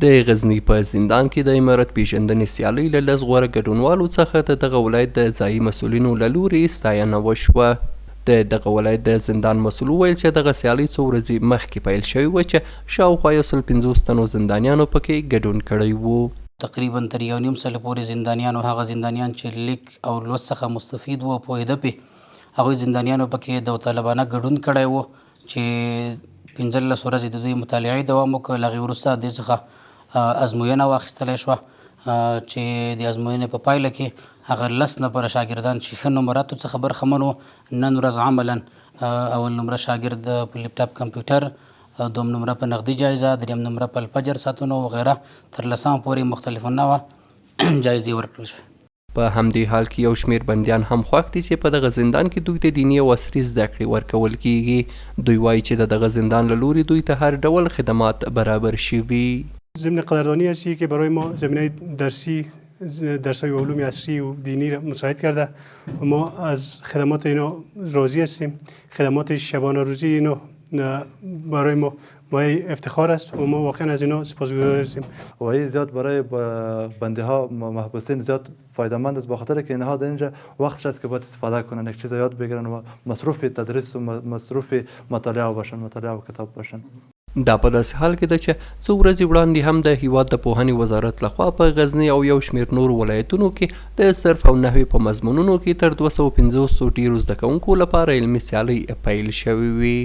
د غزني په زندان کې د امارت پیژندنې سیالۍ له لس غوره ګډونوالو څخه د دغه ولایت د ځایي مسؤلینو له لوري ستاینه وشوه. د دغه ولایت د زندان مسؤل وویل چې دغه سیالۍ څو ورځې مخکې پیل شوې وه چې شاوخوا 150 تنو زندانیانو پکې ګډون کړی و. تقریبا تر 1.5 سال پورې زندانیانو هغه زندانیان چې لیک او لوست څخه مستفید وو پوهېده پې هغوی زندانیانو پکې داوطلبانه ګډون کړی و چې 15 ورځې د دوی مطالعې دوام وکړ. له هغې وروسته دې څخه ازموینه واخیستلی شوه چې د ازموینې په پایله کې هغه 10 نفره شاګردان چې ښه نمراتو څخه برخمن وو نن ورځ عملا اول نمره شاګرد په لیپټاپ کمپیوټر، دوم نمره په نقدي جایزه، دریم نمره په الفجر ساعتونو وغیره تر 10 پورې مختلفو نوع جایزې ورکړل شوې. په همدې حال کې یو شمېر بندیان هم خوښ دي چې په دغه زندان کې دوی ته دیني او عصري زده کړې ورکول کیږي. دوی وایي چې د دغه زندان له لوري دوی ته هر ډول خدمات برابر شوي. ضمن قدردانی هستی که برای ما زمینه درس‌های علوم عصری و دینی را مساعد کرده و ما از خدمات اینا راضی هستیم. خدمات شبانه روزی اینا برای ما افتخار است و ما واقعا از اینا سپاسگزار هستیم. و این زیاد برای بنده ها محبوسین زیاد فایده‌مند است بخاطر که اینها در اینجا وقت است که باید استفاده کنن، یک چیز یاد بگیرن و مصروف تدریس و مصروف مطالعه باشن، مطالعه و کتاب باشن. دا په داسې حال کې ده چې څو ورځې وړاندې هم د هیواد د پوهنې وزارت لخوا په غزني او یو شمېر نورو ولایتونو کې د صرف او نحوې په مضمونونو کې تر 250 ډیرو زده کوونکو لپاره علمي سیالۍ پیل شوې وې.